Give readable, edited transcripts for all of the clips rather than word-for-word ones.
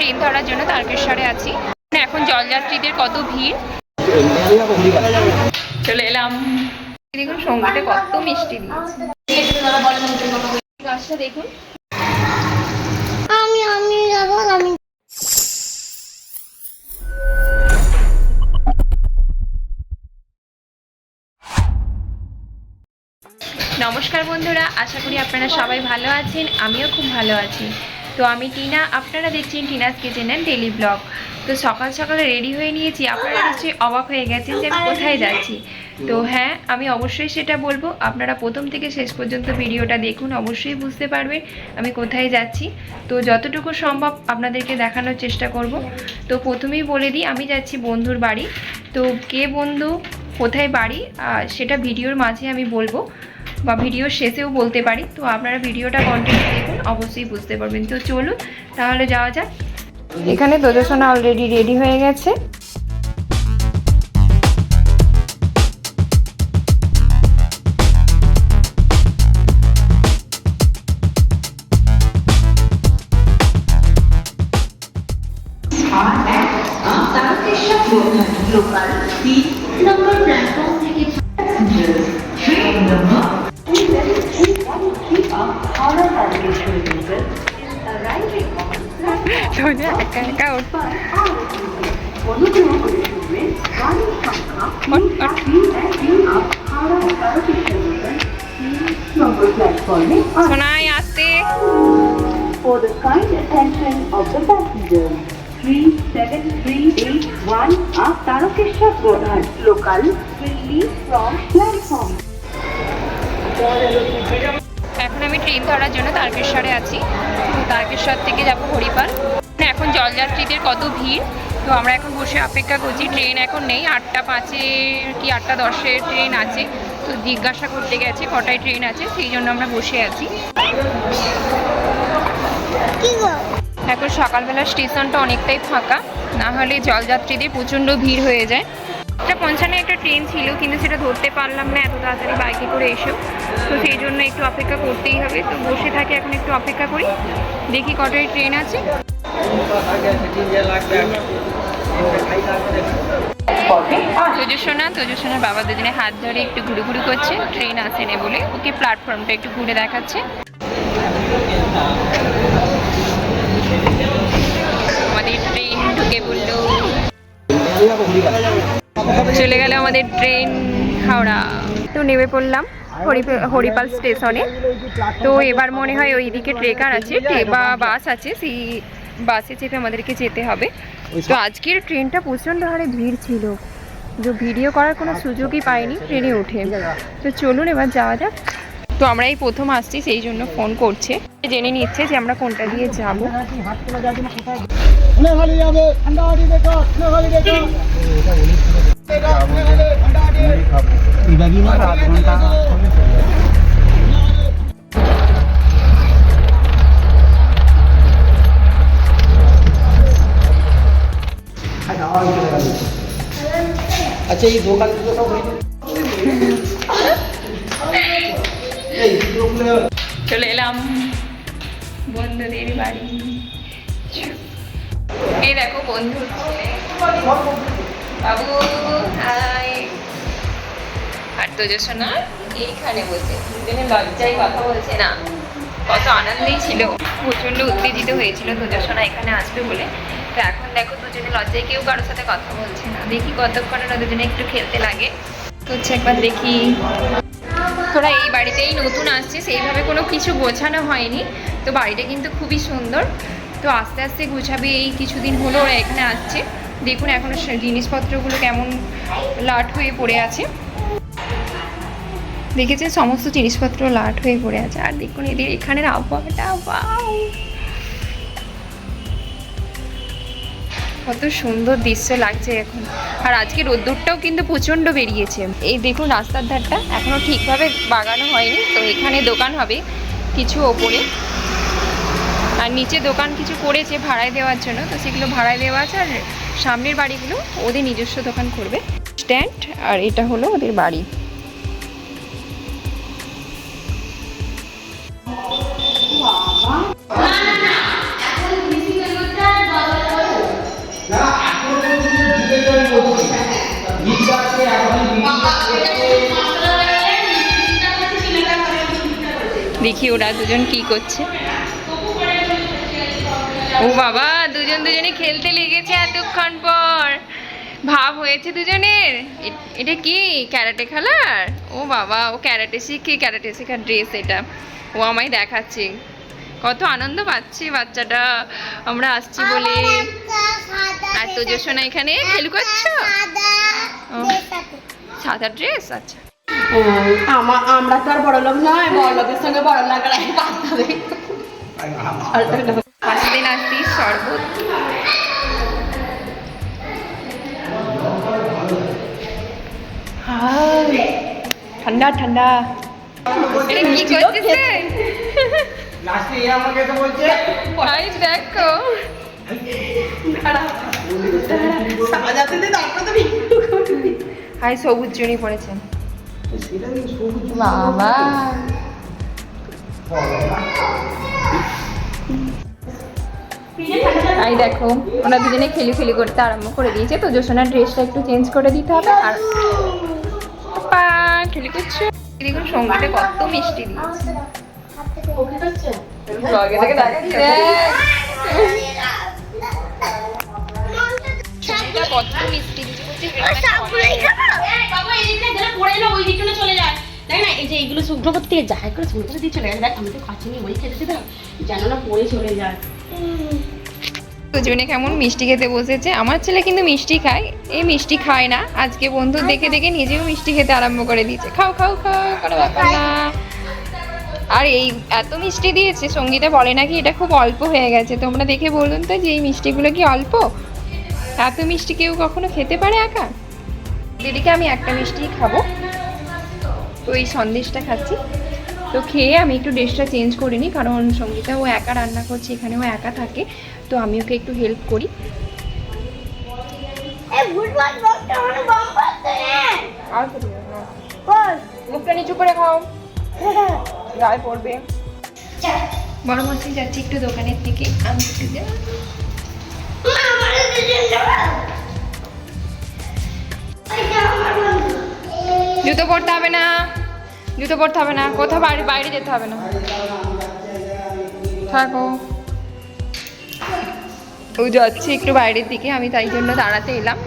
Train ধরার জন্য তারকেশ্বরে আছি। এখন জলযাত্রীদের কত ভিড়। চলে এলাম। দেখুন সঙ্গীতে কত মিষ্টি দিয়েছে। গাছটা দেখুন। নমস্কার বন্ধুরা, আশা করি আপনারা সবাই ভালো আছেন। আমিও খুব ভালো আছি। তো আমি টিনা, আপনারা দেখছেন Tina's kitchen and daily blog. তো সকাল সকালে রেডি হয়ে নিয়েছি। আপনারা নিশ্চয়ই অবাক হয়ে গেছেন যে আমি কোথায় যাচ্ছি। তো হ্যাঁ, আমি অবশ্যই সেটা বলবো। আপনারা প্রথম থেকে শেষ পর্যন্ত ভিডিওটা দেখুন, অবশ্যই বুঝতে পারবেন আমি কোথায় যাচ্ছি। তো যতটুকু সম্ভব আপনাদেরকে দেখানোর চেষ্টা করব। তো প্রথমেই বলে দিই, আমি যাচ্ছি বন্ধুর বাড়ি। তো কে বন্ধু, কোথায় বাড়ি, সেটা ভিডিওর মাঝে আমি বলবো বা ভিডিও শেষেও বলতে পারি। তো আপনারা ভিডিওটা কন্টিনিউ দেখুন, অবশ্যই বুঝতে পারবেন। তো চলুন তাহলে যাওয়া যাক। এখানে তোজসোনা অলরেডি রেডি হয়ে গেছে। লোকাল 3 নম্বর প্ল্যাটফর্ম থেকে train number 1131 of Howrah Tarkeshwar local is arriving on সোজা একা একা অনুগ্রহ করে শুনবেন গাড়ির সংখ্যা 3 of Howrah Tarkeshwar local 3 নম্বর প্ল্যাটফর্মে সোনাই আসতে। For the kind attention of the passengers, 37381 of Tarkeshwar Godhat local will leave from platform. এখন আমি ট্রেন ধরার জন্য তারকেশ্বরে আছি। তো তারকেশ্বর থেকে যাব হরিপাল। এখন জলযাত্রীদের কত ভিড়। তো আমরা এখন বসে অপেক্ষা করছি। ট্রেন এখন নেই, 8টা 5-এর কি 8টা 10-এর ট্রেন আছে। তো জিজ্ঞাসা করতে গেছে কটায় ট্রেন আছে, সেই জন্য আমরা বসে আছি। এখন সকালবেলা স্টেশনটা অনেকটাই ফাঁকা, না হলে জলযাত্রীদের প্রচণ্ড ভিড় হয়ে যায়। 8:55 একটা ট্রেন ছিল, কিন্তু সেটা ধরতে পারলাম না এত তাড়াতাড়ি বাইকে করে এসেও। তো সেই জন্য একটু অপেক্ষা করতেই হবে। তো বসে থাকি, এখন একটু অপেক্ষা করি, দেখি কটায় ট্রেন আছে। তোজসোনার বাবা দুদিনে হাত ধরে একটু ঘুরু করছে, ট্রেন আসেনি বলে। ওকে প্ল্যাটফর্মটা একটু ঘুরে দেখাচ্ছে। আমাদের ট্রেন ঢুকে পড়লো, চলে গেল আমাদের ট্রেন হাওড়া। তো নেমে পড়লাম হরিপাল স্টেশনে। তো এবার মনে হয় ওইদিকে ট্রেকার আছে বা বাস আছে, সেই বাসে চেপে আমাদেরকে যেতে হবে। তো আজকের ট্রেনটা প্রচণ্ড হারে ভিড় ছিল, যে ভিডিও করার কোনো সুযোগই পাইনি ট্রেনে উঠে। তো চলুন এবার যাওয়া যাক। তো আমরা এই প্রথম আসছি, সেই জন্য ফোন করছে, জেনে নিচ্ছে যে আমরা কোনটা দিয়ে যাব। আচ্ছা, এই দোকানগুলো সব চলে এলাম বন্ধুদের বাড়ি। এই দেখো বন্ধু বাবু, হাই। আর তোজসোনা এইখানে বসে দুজনে লজ্জায় কথা বলছে না, কত আনন্দেই ছিল। প্রচণ্ড উত্তেজিত হয়েছিল তোজসোনা এখানে আসবে বলে। তো এখন দেখো দুজনে লজ্জায় কেউ কারোর সাথে কথা বলছে না। দেখি কতক্ষণ ওরা দুজনে একটু খেলতে লাগে। তো হচ্ছে একবার দেখি। তোরা এই বাড়িতেই নতুন আসছে, সেইভাবে কোনো কিছু গোছানো হয়নি। তো বাড়িটা কিন্তু খুবই সুন্দর। তো আস্তে আস্তে গুছাবে। এই কিছুদিন হলো ওরা এখানে আসছে। দেখুন এখনো জিনিসপত্রগুলো কেমন লাট হয়ে পড়ে আছে। দেখেছে, সমস্ত জিনিসপত্র লাট হয়ে পড়ে আছে। আর দেখুন এদের এখানের আবহাওয়াটা, ওয়াও, কত সুন্দর দৃশ্য লাগছে এখন। আর আজকে রোদ্দুরটাও কিন্তু প্রচণ্ড বেরিয়েছে। এই দেখুন রাস্তার ধারটা এখনও ঠিকভাবে বাগানো হয়নি। তো এখানে দোকান হবে কিছু ওপরে, আর নিচে দোকান কিছু করেছে ভাড়ায় দেওয়ার জন্য। তো সেগুলো ভাড়ায় দেওয়া আছে। আর সামনের বাড়িগুলো ওদের নিজস্ব দোকান করবে। স্ট্যান্ড, আর এটা হলো ওদের বাড়ি। দেখি ওরা দুজন কি করছে। ও বাবা, দুজনে খেলতে লেগেছে এতক্ষণ পর। ভাব হয়েছে দুজনের। এটা কি ক্যারাটে খেলার? ও বাবা, ও ক্যারাটে শেখার ড্রেস এটা। ও আমায় দেখাচ্ছে। কত আনন্দ পাচ্ছে বাচ্চাটা আমরা আসছি বলে। আর তোজসোনা এখানে খেলু করছো? ও, সাদা ড্রেস, আচ্ছা। আমরা তো আর বড় লোক নয়, বড় লোকের সঙ্গে বড় লাগালে আসতে নাস্তি শরবত। ঠান্ডা ঠান্ডা। এটা কি করতেছে? লাস্টে এ আমাকে তো বলছে ভাই দেখো, হাই সবুজ চুনি পড়েছেন সেটা কি সবুজ বাবা। এই দেখো, ওরা দুজনে খেলি করতে আরম্ভ করে দিয়েছে। তো জোসনার ড্রেসটা একটু চেঞ্জ করে দিতে হবে। আর পা খেলি করছে। দেখুন সঙ্গীতে কত মিষ্টি দিয়েছে। ব্লগে থেকে দেখাচ্ছে। সঙ্গীতা কত মিষ্টি দিয়েছে বলছে। বাবা এই দিকটা ধরে পড়ে না, ওই দিকটা চলে যায়। দেখ না, এই যে এইগুলো শুকনো করতে যাই করে শুকনো করে দিয়ে চলে গেছে। দেখ আমি তো খাচ্ছি নি, ওই খেতে দিতাম যেন না পড়ে চলে যায়। দুজনে কেমন মিষ্টি খেতে বসেছে। আমার ছেলে কিন্তু মিষ্টি খায়, এ মিষ্টি খায় না। আজকে বন্ধু দেখে দেখে নিজেও মিষ্টি খেতে আরম্ভ করে দিয়েছে। খাও খাও খাও, কোনো ব্যাপার না। আর এই এত মিষ্টি দিয়েছে, সঙ্গীতা বলে নাকি এটা খুব অল্প হয়ে গেছে। তোমরা দেখে বলুন তো যে এই মিষ্টিগুলো কি অল্প? এত মিষ্টি কেউ কখনো খেতে পারে একা? দিদিকে আমি একটা মিষ্টিই খাবো, তো এই সন্দেশটা খাচ্ছি। তো খেয়ে আমি একটু ড্রেসটা চেঞ্জ করে নিই, কারণ সঙ্গীতা ও একা রান্না করছে, এখানে ও একা থাকে। তো আমি ওকে একটু হেল্প করি। আর মুখটা নিচু করে খাও, গায়ে পড়বে। বড় মাসি যাচ্ছি একটু দোকানের থেকে আনতে দে। জুতো পরতে হবে না, জুতো পরতে হবে না, কোথাও বাইরে যেতে হবে না, থাকো। ও যাচ্ছে একটু বাইরের দিকে, আমি তাই জন্য দাঁড়াতে এলাম।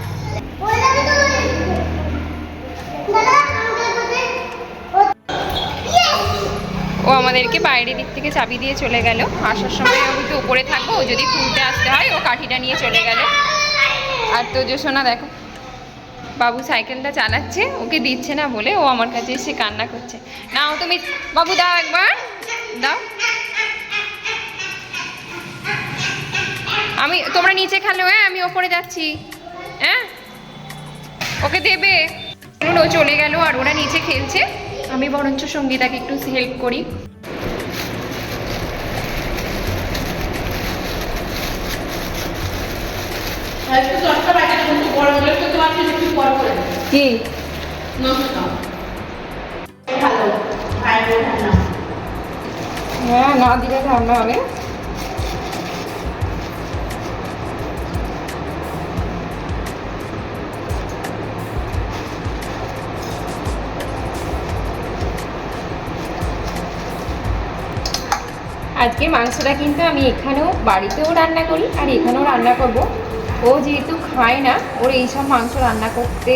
ও আমাদেরকে বাইরের দিক থেকে চাবি দিয়ে চলে গেল। আসার সময় আমি তো উপরে থাকবো, ও যদি খুলতে আসতে হয় ও কাঠিটা নিয়ে চলে গেল। আর তো জোসনা দেখো, বাবু সাইকেলটা চালাচ্ছে, ওকে দিচ্ছে না বলে ও আমার কাছে এসে কান্না করছে। নাও তুমি বাবু, দাও একবার দাও। তোমরা নিচে খেলো, হ্যাঁ আমি ওপরে যাচ্ছি। হ্যাঁ ওকে দেবে। ও চলে গেল আর ওরা নিচে খেলছে। আমি বরঞ্চ সঙ্গীতাকে একটু হেল্প করি। কি হ্যাঁ, না দিলে ঠান্ডা হবে। আজকে মাংসটা কিন্তু আমি এখানেও বাড়িতেও রান্না করি আর এখানেও রান্না করব। ও যেহেতু খায় না, ওর এইসব মাংস রান্না করতে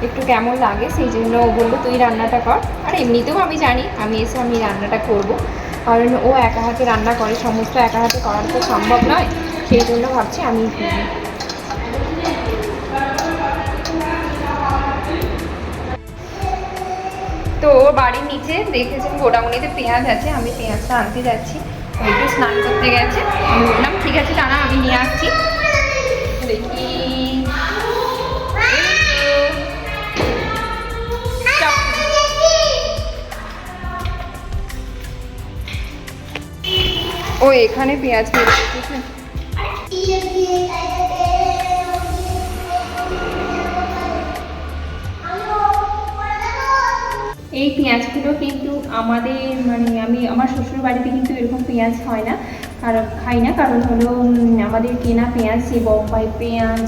একটু কেমন লাগে, সেই জন্য ও বললো তুই রান্নাটা কর। আর এমনিতেও আমি জানি আমি রান্নাটা করব, কারণ ও একা হাতে রান্না করে, সমস্ত একা হাতে করার তো সম্ভব নয়। সেই জন্য ভাবছি আমি করব। তো বাড়ির নিচে দেখেছেন গোডাউনিতে পেঁয়াজ আছে, আমি পেঁয়াজটা আনতে যাচ্ছি। ও একটু স্নান করতে গেছে, আমি বললাম ঠিক আছে দাঁড়া আমি নিয়ে আসছি। দেখি ও এখানে পেঁয়াজ কেটে রেখেছে। এই পেঁয়াজগুলো কিন্তু আমাদের আমার শ্বশুর বাড়িতে কিন্তু এরকম পেঁয়াজ হয় না, কারণ খাই না, কারণ হলো আমাদের কেনা পেঁয়াজ, সেই বোম্বাই পেঁয়াজ,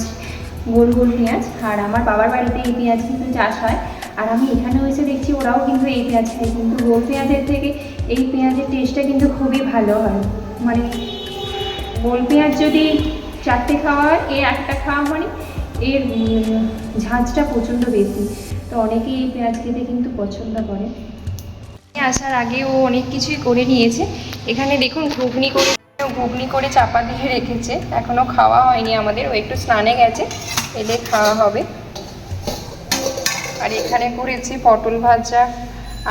গোল গোল পেঁয়াজ। আর আমার বাবার বাড়িতে এই পেঁয়াজ কিন্তু চাষ হয়। আর আমি এখানেও এসে দেখছি ওরাও কিন্তু এই পেঁয়াজ খায়, কিন্তু গোল পেঁয়াজের থেকে এই পেঁয়াজের টেস্টটা কিন্তু খুবই ভালো হয়। মানে গোল পেঁয়াজ যদি 4টে খাওয়া হয়, এর একটা খাওয়া মানে এর ঝাঁঝটা প্রচণ্ড বেশি, তো অনেকেই এই পেঁয়াজ খেতে কিন্তু পছন্দ করে। আসার আগে ও অনেক কিছুই করে নিয়েছে। এখানে দেখুন ঘুগনি করে চাপা দিয়ে রেখেছে, এখনও খাওয়া হয়নি আমাদের। ও একটু স্নানে গেছে, এলে খাওয়া হবে। আর এখানে করেছি পটল ভাজা,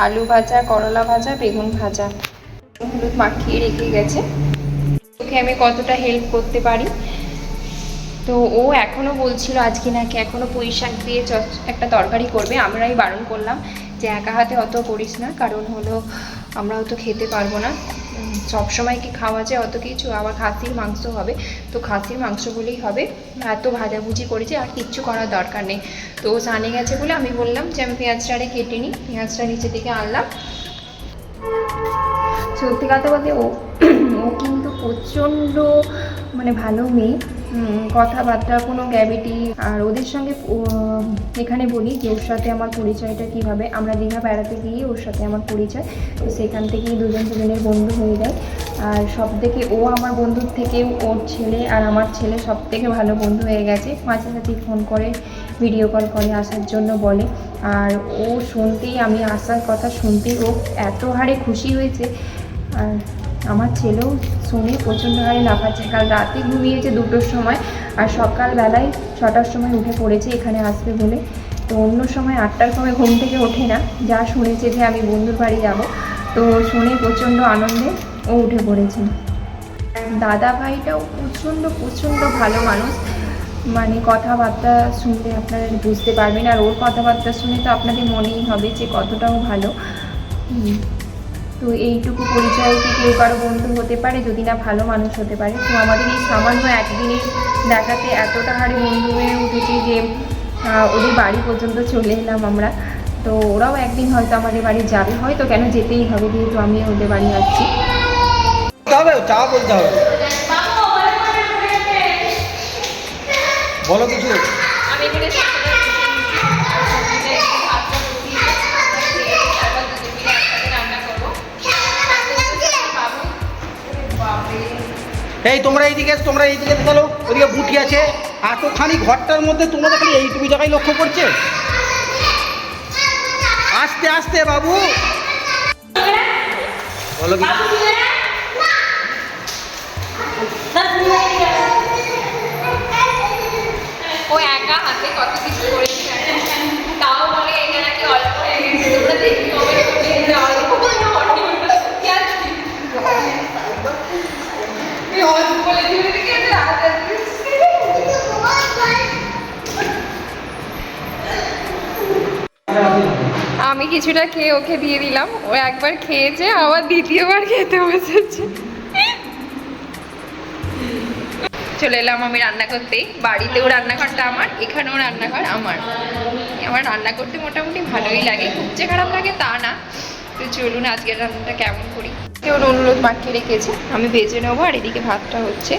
আলু ভাজা, করলা ভাজা, বেগুন ভাজা। হলুদ মাখিয়ে রেখে গেছে, ওকে আমি কতটা হেল্প করতে পারি। তো ও এখনও বলছিল আজকে নাকি এখনও পুঁই শাক দিয়ে একটা তরকারি করবে। আমরাই বারণ করলাম যে একা হাতে অত করিস না, কারণ হলো আমরাও তো খেতে পারবো না, সবসময় কি খাওয়া যায় অত কিছু। আবার খাসির মাংস হবে, তো খাসির মাংস বলেই হবে। এত ভাজাভুজি করেছে, আর কিচ্ছু করার দরকার নেই। তো ও সানে গেছে বলে আমি বললাম যে আমি পেঁয়াজটারে কেটে নিই। পেঁয়াজটা নিচে থেকে আনলাম। সত্যি কথা বলতে ও কিন্তু প্রচণ্ড মানে ভালো মেয়ে, কথাবার্তা কোনো গ্র্যাভিটি। আর ওদের সঙ্গে এখানে বলি যে ওর সাথে আমার পরিচয়টা কীভাবে, আমরা দীঘা বেড়াতে গিয়ে ওর সাথে আমার পরিচয়, তো সেখান থেকেই দুজনের বন্ধু হয়ে যায়। আর সব থেকে ও আমার বন্ধুর থেকেও ওর ছেলে আর আমার ছেলে সব থেকে ভালো বন্ধু হয়ে গেছে। মাঝে মাঝে ফোন করে, ভিডিও কল করে আসার জন্য বলে। আর ও শুনতেই, আমি আসার কথা শুনতেই ও এত হারে খুশি হয়েছে। আর আমার ছেলেও শুনে প্রচণ্ড হারে লাফাচ্ছে। কাল রাতে ঘুমিয়েছে 2টোর সময়, আর সকালবেলায় 6টার সময় উঠে পড়েছে এখানে আসবে বলে। তো অন্য সময় 8টার সময় ঘুম থেকে ওঠে না, যা শুনেছে যে আমি বন্ধুর বাড়ি যাব, তো শুনে প্রচণ্ড আনন্দে ও উঠে পড়েছে। দাদা ভাইটাও প্রচণ্ড ভালো মানুষ, মানে কথাবার্তা শুনলে আপনারা বুঝতে পারবেন। আর ওর কথাবার্তা শুনে তো আপনাদের মনেই হবে যে কতটাও ভালো। তো এইটুকু পরিচয় কি কেউ কারো বন্ধু হতে পারে যদি না ভালো মানুষ হতে পারে। তো আমাদের এই সামান্য একদিনের দেখাতে এতটা হারে বন্ধু হয়ে উঠেছি যে ওদের বাড়ি পর্যন্ত চলে এলাম আমরা। তো ওরাও একদিন হয়তো আমাদের বাড়ি যাবে, হয়তো কেন যেতেই হবে, যেহেতু আমি ওদের বাড়ি আসছি। চা বলতে হবে, বলো কিছু। আমি এখানে এই তোমরা এইদিকে চলো, ওদিকে বুটি আছে। এতখানি ঘরটার মধ্যে তোমরা খালি এইটুকু জায়গায় লক্ষ্য করছে। আস্তে আস্তে বাবু, বলো কিছু। ও একা হাতে কত কিছু করেছে, তাও বলে এটা নাকি অল্প হয়ে গেছে। তোমরা দেখি কমেন্ট করে যে অল্প বলে অর্ধেকটা কি আছে, এই অল্প বলে দিলে কি এত রাত আছে। আমি কিছুটা খেয়ে ওকে দিয়ে দিলাম, ও একবার খেয়েছে, আবার দ্বিতীয়বার খেতে বসেছে। চলে এলাম আমি রান্না করতে। বাড়িতেও রান্নাঘরটা আমার, এখানেও রান্নাঘর আমার। আমার রান্না করতে মোটামুটি ভালোই লাগে, খুব যে খারাপ লাগে তা না। তো চলুন আজকের রান্নাটা কেমন করি। কেউ অনুরোধ মাখিয়ে রেখেছে, আমি ভেজে নেবো। আর এদিকে ভাতটা হচ্ছে।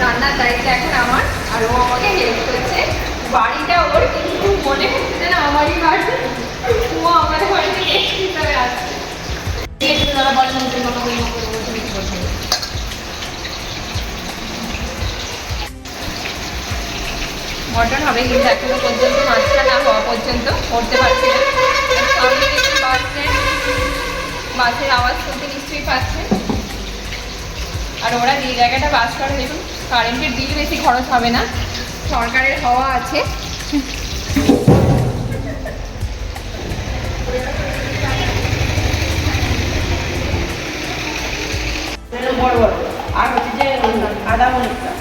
রান্নার দায়িত্ব এখন আমার, আর ও আমাকে হেল্প করছে। বাড়িটা ওর, কিন্তু মনে হচ্ছে না আমারই বাড়ি। ও আমাদের বাড়িতে গেস্ট হিসাবে আসছে। মটন হবে, কিন্তু এখনো পর্যন্ত মাছটা না হওয়া পর্যন্ত করতে পারছি না। সামনে দেখতে পাচ্ছেন বাসের আওয়াজ শুনতে নিশ্চয়ই পাচ্ছেন। আর ওরা যে জায়গাটা বাস করে, দেখুন কারেন্টের বিল বেশি খরচ হবে না, সরকারের হাওয়া আছে। বড় বড় আর হচ্ছে যে আদা মরিচটা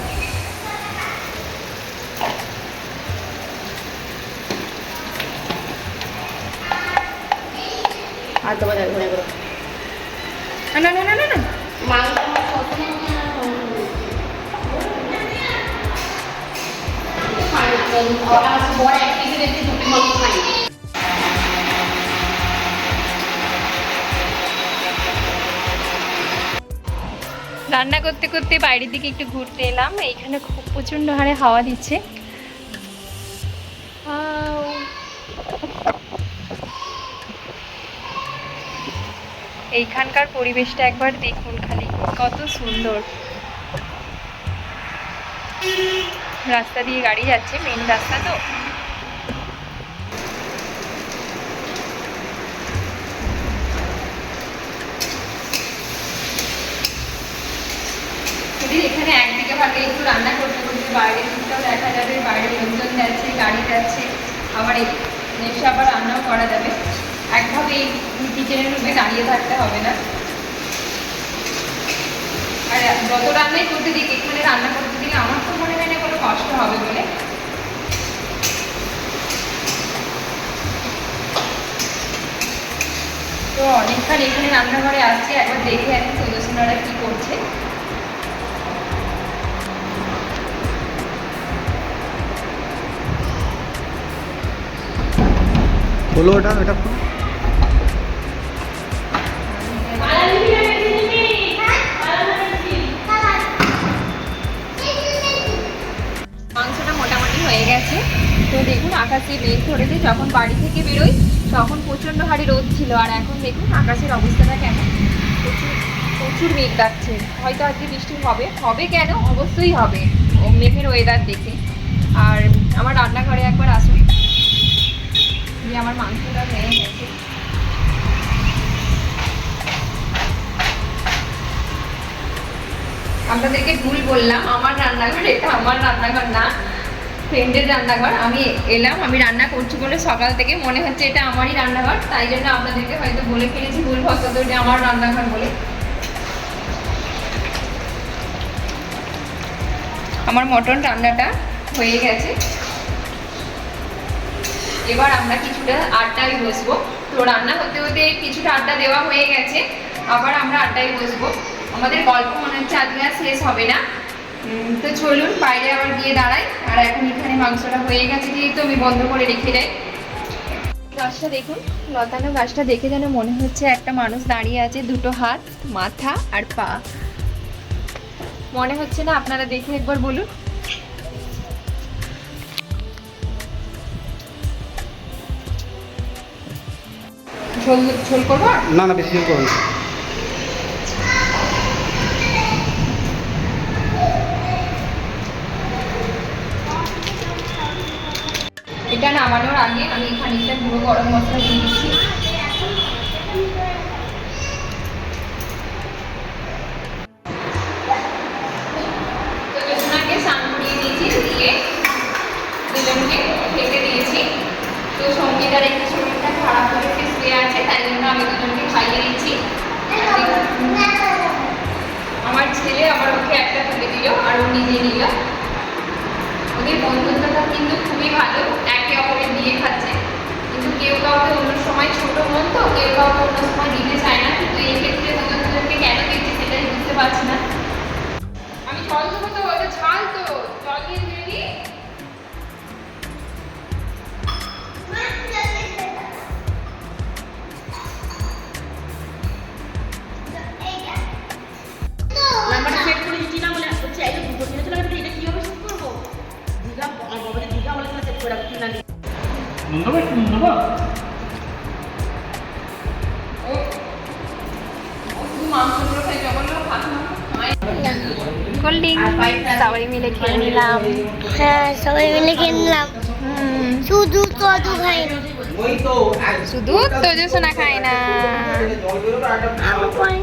আর তোমার ঘুরে ঘুরে না না না না না মাংস আমার বড় এক কেজি দেখছি দুটো মাংস খাই। রান্না করতে করতে বাইরের দিকে একটু ঘুরতে এলাম। এইখানে খুব প্রচণ্ড হারে হাওয়া দিচ্ছে। এইখানকার পরিবেশটা একবার দেখুন খালি, কত সুন্দর। রাস্তা দিয়ে গাড়ি যাচ্ছে, মেন রাস্তা তো। এখানে একদিকে ভাগে একটু রান্না করতে করতে বাইরের দিকটাও দেখা যাবে, বাইরে লোকজন যাচ্ছে, গাড়ি যাচ্ছে, আবার এসে আবার রান্নাও করা যাবে। একভাবে এই কিচেনের রুমে দাঁড়িয়ে থাকতে হবে না। আর যত রান্নাই করতে দিক, এখানে রান্না করতে দিলে আমার তো মনে হয় না কোনো কষ্ট হবে বলে। তো অনেকক্ষণ এখানে রান্নাঘরে আসছে, একবার দেখে আসি সদস্যরা কি করছে। বলো ওটা এটা মাংসটা মোটামুটি হয়ে গেছে। তো দেখুন আকাশে মেঘ ধরেছে, যখন বাড়ি থেকে বেরোই তখন প্রচণ্ড হারে রোদ ছিল, আর এখন দেখুন আকাশের অবস্থাটা কেমন, প্রচুর প্রচুর মেঘ ডাকছে। হয়তো আজকে বৃষ্টি হবে, হবে কেন, অবশ্যই হবে ও মেঘের ওয়েদার দেখে। আর আমার রান্নাঘরে একবার আসুন, যে আমার মাংসটা হয়ে গেছে। আপনাদেরকে ভুল বললাম, আমার রান্নাঘর এটা আমার রান্নাঘর না, ফ্রেন্ডের রান্নাঘর। আমি এলাম, আমি রান্না করছি বলে সকাল থেকে মনে হচ্ছে এটা আমারই রান্নাঘর, তাই জন্য আপনাদেরকে হয়তো বলে ফেলেছি ভুলবশত এটা আমার রান্নাঘর বলে। আমার মটন রান্নাটা হয়ে গেছে, এবার আমরা কিছুটা আড্ডায় বসবো। তো রান্না হতে হতে কিছুটা আড্ডা দেওয়া হয়ে গেছে, আবার আমরা আড্ডায় বসবো। আমাদের গল্প মনে হচ্ছে আজকে আর শেষ হবে না। তো চলুন বাইরে আবার গিয়ে দাঁড়াই। আর এখন এখানে মাংসটা হয়ে গেছে যেহেতু আমি বন্ধ করে রেখে দেয়। গাছটা দেখুন, লতানো গাছটা দেখে যেন মনে হচ্ছে একটা মানুষ দাঁড়িয়ে আছে, দুটো হাত, মাথা আর পা। মনে হচ্ছে না? আপনারা দেখে একবার বলুন। ঝোল ঝোল করবো? না না, বেশি ঝোল করুন। এটা নামানোর আগে আমি খানিকটা গুঁড়ো গরম মশলা দিয়ে দিচ্ছি। তো দুজনাকে স্নান করিয়ে দিয়েছি, দিয়ে দুজনকে ঢেকে দিয়েছি। তো সঙ্গীতার একটু শরীরটা খারাপ হয়ে শুয়ে আছে, তাই জন্য আমি দুজনকে খাইয়ে দিচ্ছি। আমার ছেলে আবার ওকে একটা তুলে দিল আর ও নিজে নিল। ওদের বন্ধুত্বটা কিন্তু খুবই ভালো, একে অপরের দিয়ে খাচ্ছে। কিন্তু কেউ কাউকে অন্য সময় ছোট মন, তো কেউ কাউকে অন্য সময় দিতে চায় না। কিন্তু এই ক্ষেত্রে দুজনকে কেন দিচ্ছি সেটাই বুঝতে পারছি না। আমি জল দেবো তো, ওটা ঝাল তো, জল দিয়ে ধুয়ে দিই। নাম্বারটা সেট করে দিচ্ছি না বলে হচ্ছে এই দুটো কিনে চলে গেছে, এটা কিভাবে সেট করবো? দিঘা বাবারে দিঘা বলে সেট করে রাখছি না। কোল্ড ড্রিঙ্ক সবাই মিলে খেয়ে নিলাম। হ্যাঁ, সবাই মিলে খেয়ে নিলাম। শুধু তদু খাই না। শুধু তোজো সোনা খায় না। আমি পরে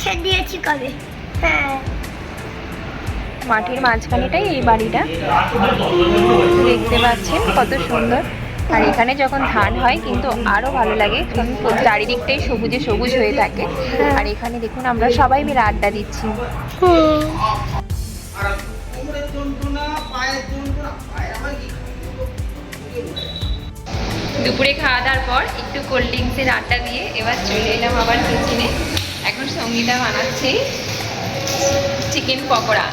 ছেড়ে দিয়েছি কবে। হ্যাঁ, মাঠের মাঝখানেটাই এই বাড়িটা, দেখতে পাচ্ছেন কত সুন্দর। আর এখানে যখন ধান হয় কিন্তু আরো ভালো লাগে, কারণ চারিদিকটাই সবুজে সবুজ হয়ে থাকে। আর এখানে দেখুন আমরা সবাই মিলে আড্ডা দিচ্ছি। দুপুরে খাওয়া দাওয়ার পর একটু কোল্ড ড্রিঙ্কসের আড্ডা দিয়ে এবার চলে এলাম আবার কিচেনে। এখন সঙ্গীতা বানাচ্ছে চিকেন পকোড়া।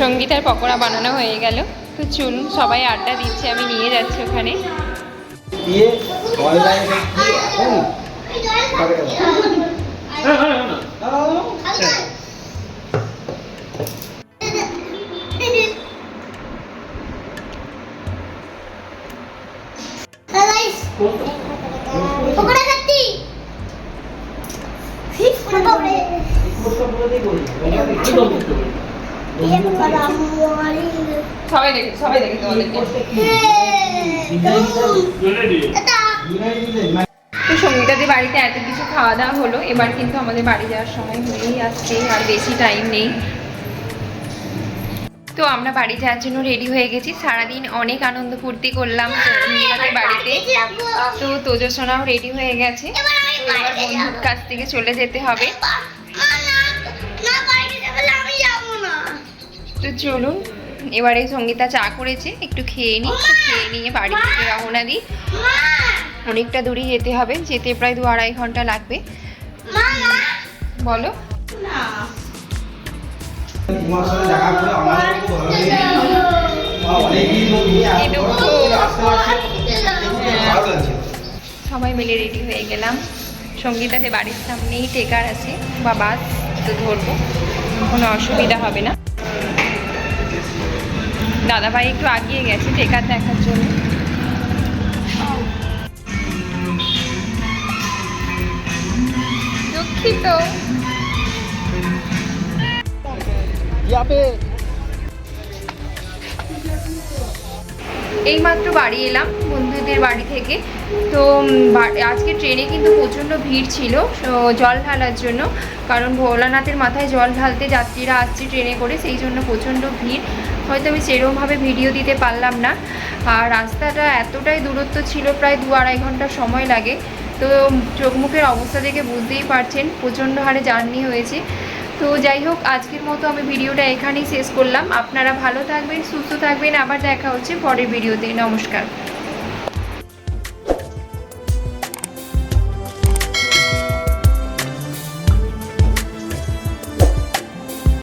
সঙ্গীতার পকোড়া বানানো হয়ে গেল। তো চলুন, সবাই আড্ডা দিচ্ছে, আমি নিয়ে যাচ্ছি ওখানে। দিয়ে অনলাইনে কি এখন তবে পকোড়া খাচ্ছি পকোড়া সবাই দেখে তোমাদেরকে। তো সঙ্গীতাদের বাড়িতে এত কিছু খাওয়া দাওয়া হলো, এবার কিন্তু আমাদের বাড়ি যাওয়ার সময় হয়েই আসছে, আর বেশি টাইম নেই। তো আমরা বাড়ি যাওয়ার জন্য রেডি হয়ে গেছি। সারাদিন অনেক আনন্দ ফুর্তি করলাম সঙ্গীতাদের বাড়িতে। তো তোজসোনাও রেডি হয়ে গেছে, তো এবার বন্ধুর কাছ থেকে চলে যেতে হবে। তো চলুন, এবারে সঙ্গীতা চা করেছে, একটু খেয়ে নিই, খেয়ে নিয়ে বাড়ি থেকে রওনা দিই। অনেকটা দূরে যেতে হবে, যেতে প্রায় 2-2.5 ঘন্টা লাগবে। বলো। তোমার সাথে দেখা করে আমার খুব ভালো লেগেছে। অনেকদিন ধরে আসতে ভালো লাগছে। সবাই মিলে রেডি হয়ে গেলাম। সঙ্গীতাদের বাড়ির সামনেই টেকার আছে বা বাস, তো ধরবো, কোনো অসুবিধা হবে না। দাদাভাই একটু আগিয়ে গেছে টেকার দেখার জন্য। দুঃখিত। এইমাত্র বাড়ি এলাম বন্ধুদের বাড়ি থেকে। তো আজকে ট্রেনে কিন্তু প্রচণ্ড ভিড় ছিল জল ঢালার জন্য, কারণ ভোলানাথের মাথায় জল ঢালতে যাত্রীরা আসছে ট্রেনে করে, সেই জন্য প্রচণ্ড ভিড়। হয়তো আমি সেরকমভাবে ভিডিও দিতে পারলাম না। আর রাস্তাটা এতটাই দূরত্ব ছিল, প্রায় 2-2.5 ঘন্টা সময় লাগে। তো চোখ মুখের অবস্থা দেখে বুঝতেই পারছেন প্রচণ্ড হারে জার্নি হয়েছে। তো যাই হোক, আজকের মতো আমি ভিডিওটা এখানেই শেষ করলাম। আপনারা ভালো থাকবেন, সুস্থ থাকবেন, আবার দেখা হচ্ছে পরের ভিডিওতে। নমস্কার।